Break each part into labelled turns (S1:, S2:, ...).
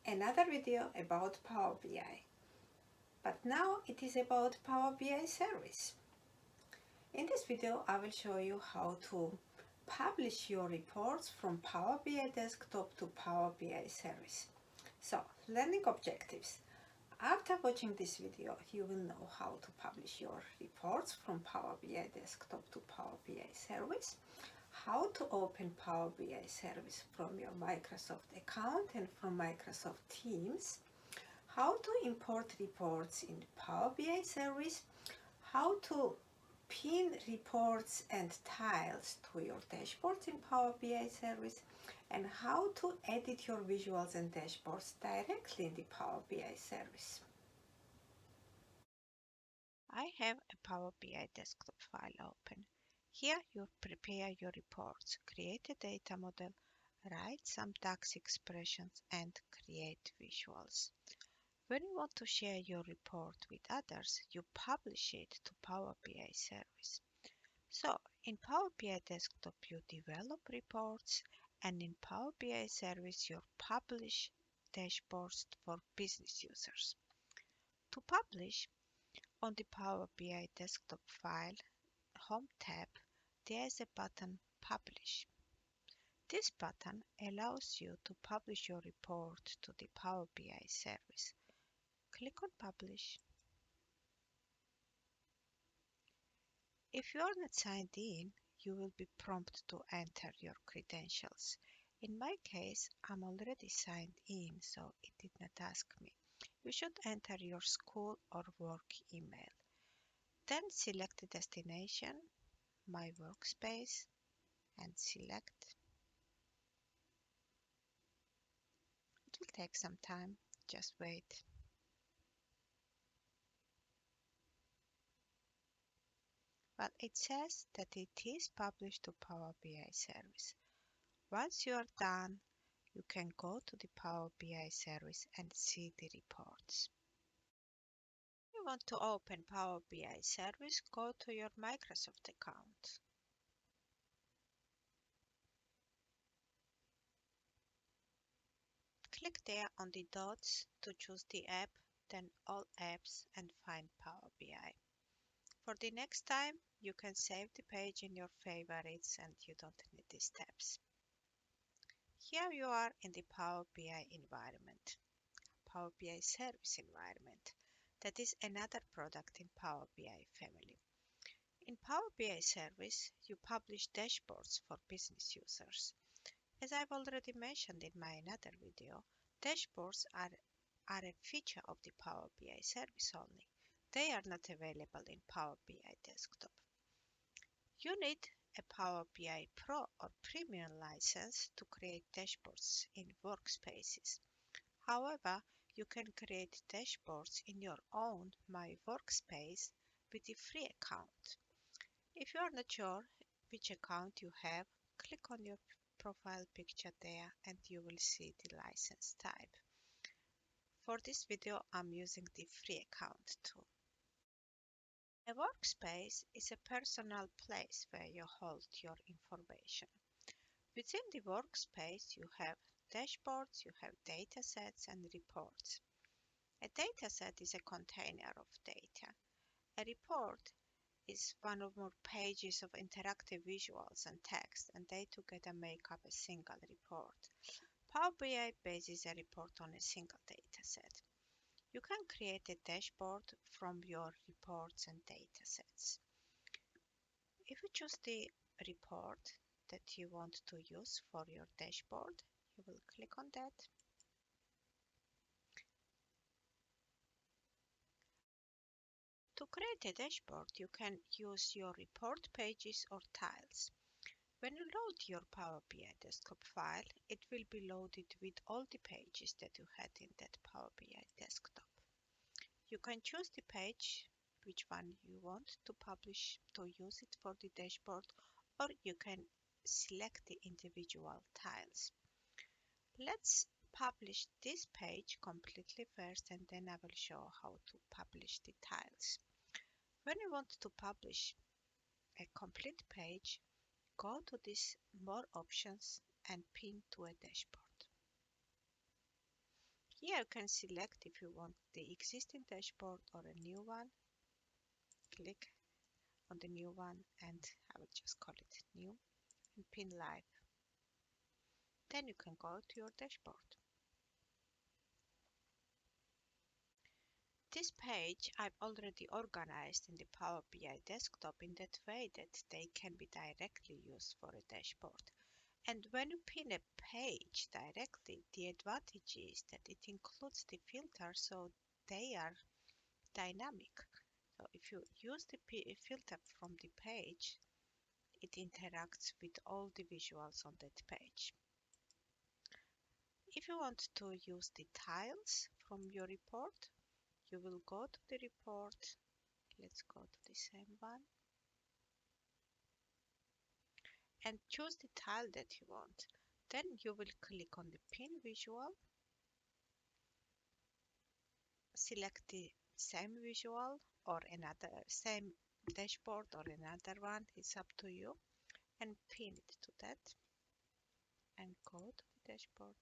S1: another video about Power BI. But now it is about Power BI service. In this video I will show you how to publish your reports from Power BI desktop to Power BI service. So, learning objectives. After watching this video, you will know how to publish your reports from Power BI desktop to Power BI service, how to open Power BI service from your Microsoft account and from Microsoft Teams, how to import reports in Power BI service, how to pin reports and tiles to your dashboards in Power BI service, and how to edit your visuals and dashboards directly in the Power BI service.
S2: I have a Power BI desktop file open. Here you prepare your reports, create a data model, write some DAX expressions and create visuals. When you want to share your report with others, you publish it to Power BI service. So in Power BI desktop you develop reports, and in Power BI service you publish dashboards for business users. To publish, on the Power BI desktop file Home tab, there is a button Publish. This button allows you to publish your report to the Power BI service. Click on Publish. If you are not signed in, you will be prompted to enter your credentials. In my case, I'm already signed in, so it did not ask me. You should enter your school or work email. Then select the destination, My Workspace, and select. It will take some time, just wait. Well, it says that it is published to Power BI service. Once you are done, you can go to the Power BI service and see the reports. If you want to open Power BI service, go to your Microsoft account. Click there on the dots to choose the app, then All Apps, and find Power BI. For the next time, you can save the page in your favorites and you don't need the steps. Here you are in the Power BI environment, Power BI service environment. That is another product in Power BI family. In Power BI service, you publish dashboards for business users. As I've already mentioned in my another video, dashboards are a feature of the Power BI service only. They are not available in Power BI desktop. You need a Power BI Pro or Premium license to create dashboards in Workspaces. However, you can create dashboards in your own My Workspace with a free account. If you are not sure which account you have, click on your profile picture there and you will see the license type. For this video, I'm using the free account too. A workspace is a personal place where you hold your information. Within the workspace, you have dashboards, you have datasets and reports. A dataset is a container of data. A report is one or more pages of interactive visuals and text, and they together make up a single report. Power BI bases a report on a single dataset. You can create a dashboard from your reports and datasets. If you choose the report that you want to use for your dashboard, you will click on that. To create a dashboard, you can use your report pages or tiles. When you load your Power BI desktop file, it will be loaded with all the pages that you had in that Power BI desktop. You can choose the page, which one you want to publish to use it for the dashboard, or you can select the individual tiles. Let's publish this page completely first and then I will show how to publish the tiles. When you want to publish a complete page, go to this More Options and Pin to a Dashboard. Here you can select if you want the existing dashboard or a new one. Click on the new one and I will just call it new and pin live. Then you can go to your dashboard. This page I've already organized in the Power BI desktop in that way that they can be directly used for a dashboard. And when you pin a page directly, the advantage is that it includes the filters, so they are dynamic. So if you use the filter from the page, it interacts with all the visuals on that page. If you want to use the tiles from your report, you will go to the report. Let's go to the same one and choose the tile that you want. Then you will click on the pin visual, select the same visual or another same dashboard or another one, it's up to you, and pin it to that and go to the dashboard.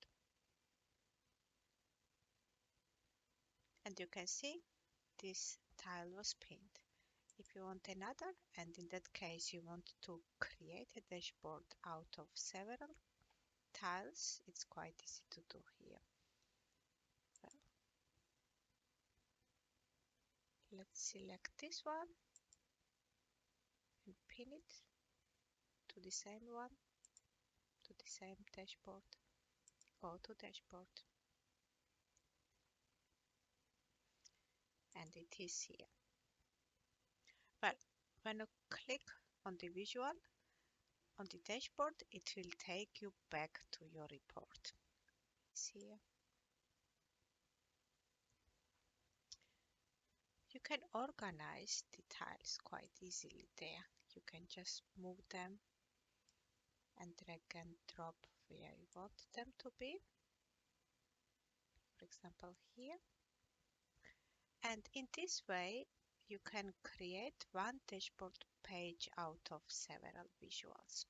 S2: And you can see this tile was pinned. If you want another, and in that case you want to create a dashboard out of several tiles, it's quite easy to do here. Well, let's select this one and pin it to the same one, to the same dashboard. Go to dashboard and it is here. Well, when you click on the visual on the dashboard, it will take you back to your report. It's here. You can organize the tiles quite easily there. You can just move them and drag and drop where you want them to be. For example, here. And in this way, you can create one dashboard page out of several visuals.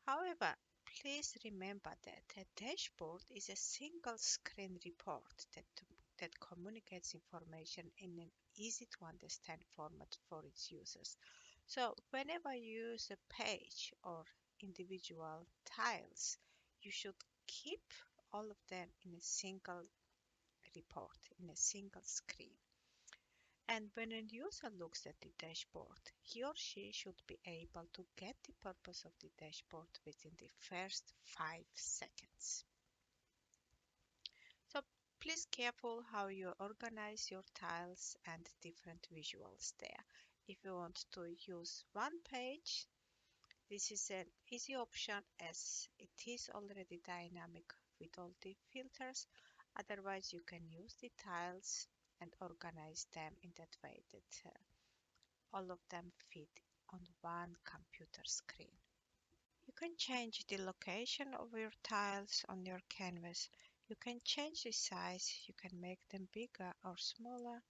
S2: However, please remember that a dashboard is a single screen report that communicates information in an easy to understand format for its users. So whenever you use a page or individual tiles, you should keep all of them in a single report, in a single screen. And when a user looks at the dashboard, he or she should be able to get the purpose of the dashboard within the first 5 seconds. So please careful how you organize your tiles and different visuals there. If you want to use one page, this is an easy option as it is already dynamic with all the filters. Otherwise, you can use the tiles and organize them in that way that all of them fit on one computer screen. You can change the location of your tiles on your canvas. You can change the size, you can make them bigger or smaller.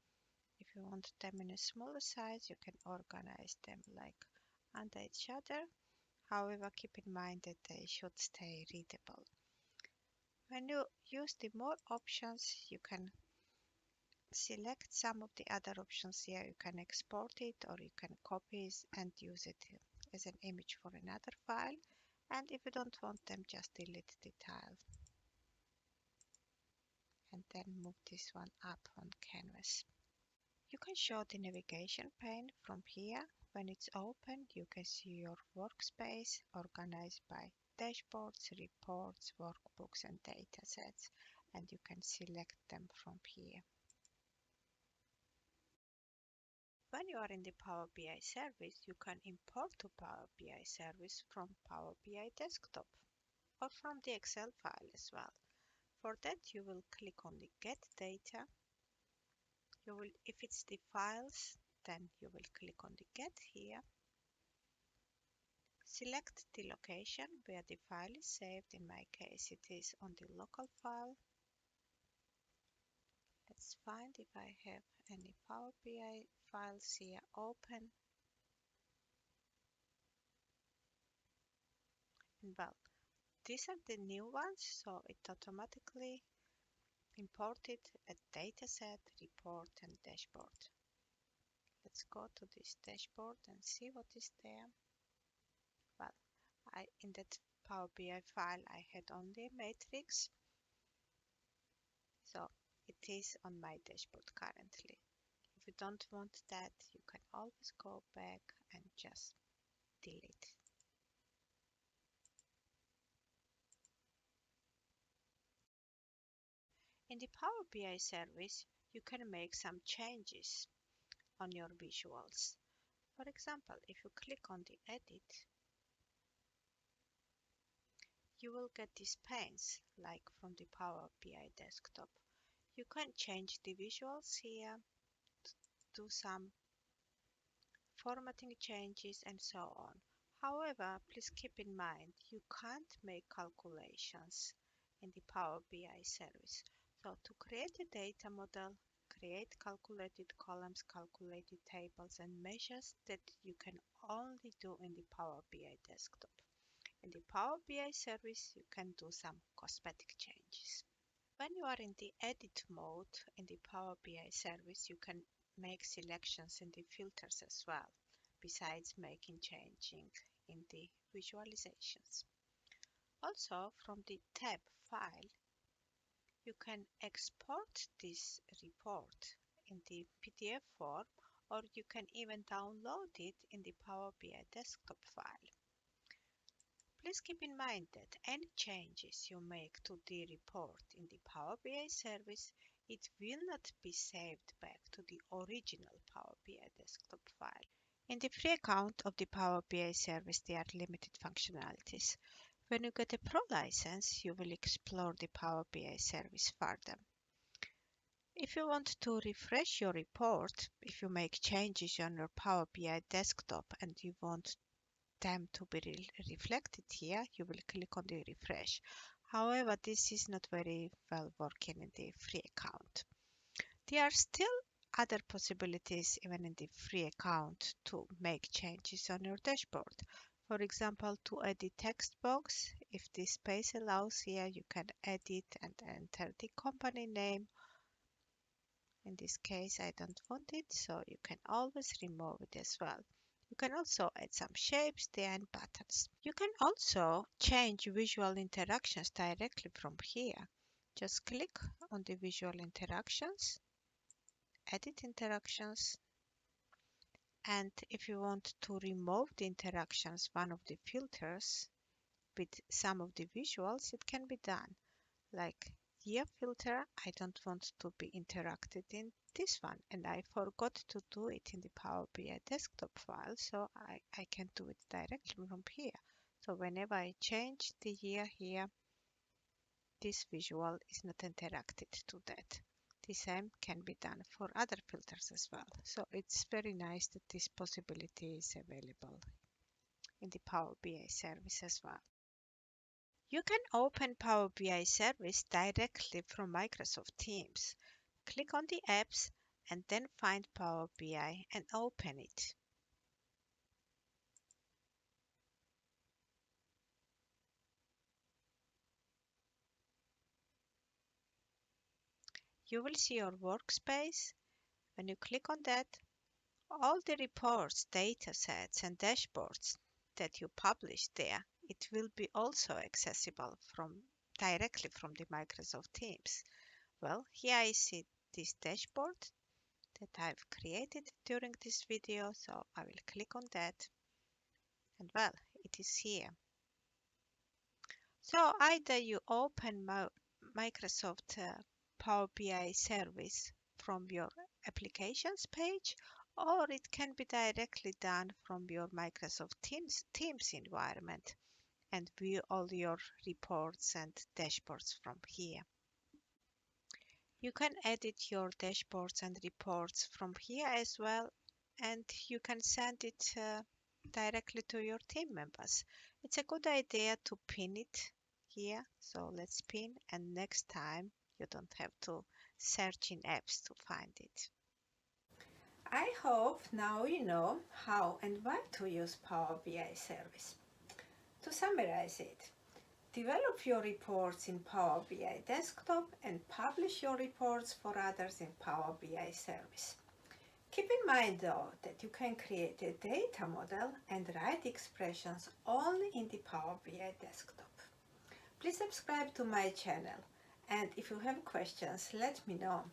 S2: If you want them in a smaller size, you can organize them like under each other. However, keep in mind that they should stay readable. When you use the more options, you can select some of the other options here. You can export it or you can copy it and use it as an image for another file. And if you don't want them, just delete the tile. And then move this one up on canvas. You can show the navigation pane from here. When it's open, you can see your workspace organized by dashboards, reports, workbooks, and datasets, and you can select them from here. When you are in the Power BI service, you can import to Power BI service from Power BI desktop or from the Excel file as well. For that, you will click on the Get Data. If it's the files, then you will click on the Get here. Select the location where the file is saved. In my case, it is on the local file. Let's find if I have any Power BI files here open. And well, these are the new ones, so it automatically imported a dataset, report, and dashboard. Let's go to this dashboard and see what is there. Well, in that Power BI file I had only a matrix, so it is on my dashboard currently. If you don't want that, you can always go back and just delete. In the Power BI service, you can make some changes on your visuals. For example, if you click on the Edit, you will get these panes like from the Power BI desktop. You can change the visuals here, do some formatting changes and so on. However, please keep in mind you can't make calculations in the Power BI service. So to create a data model, create calculated columns, calculated tables and measures that you can only do in the Power BI desktop. In the Power BI service, you can do some cosmetic changes. When you are in the edit mode in the Power BI service, you can make selections in the filters as well, besides making changing in the visualizations. Also, from the tab file, you can export this report in the PDF form, or you can even download it in the Power BI desktop file. Please keep in mind that any changes you make to the report in the Power BI service, it will not be saved back to the original Power BI desktop file. In the free account of the Power BI service, there are limited functionalities. When you get a Pro license, you will explore the Power BI service further. If you want to refresh your report, if you make changes on your Power BI desktop and you want them to be reflected here, you will click on the refresh. However, this is not very well working in the free account. There are still other possibilities even in the free account to make changes on your dashboard. For example, to edit text box, if the space allows here, you can edit and enter the company name. In this case, I don't want it, so you can always remove it as well. You can also add some shapes there and buttons. You can also change visual interactions directly from here. Just click on the visual interactions, edit interactions, and if you want to remove the interactions, one of the filters with some of the visuals, it can be done. Like year filter, I don't want to be interacted in this one, and I forgot to do it in the Power BI desktop file, so I can do it directly from here. So whenever I change the year here, this visual is not interacted to that. The same can be done for other filters as well. So it's very nice that this possibility is available in the Power BI service as well. You can open Power BI service directly from Microsoft Teams. Click on the apps and then find Power BI and open it. You will see your workspace. When you click on that, all the reports, data sets and dashboards that you publish there, it will be also accessible directly from the Microsoft Teams. Well, here I see this dashboard that I've created during this video, so I will click on that and well, it is here. So either you open Microsoft Power BI service from your applications page, or it can be directly done from your Microsoft Teams environment and view all your reports and dashboards from here. You can edit your dashboards and reports from here as well, and you can send it directly to your team members. It's a good idea to pin it here. So let's pin, and next time you don't have to search in apps to find it.
S1: I hope now you know how and why to use Power BI service. To summarize it, Develop your reports in Power BI Desktop and publish your reports for others in Power BI Service. Keep in mind though that you can create a data model and write expressions only in the Power BI Desktop. Please subscribe to my channel, and if you have questions, let me know.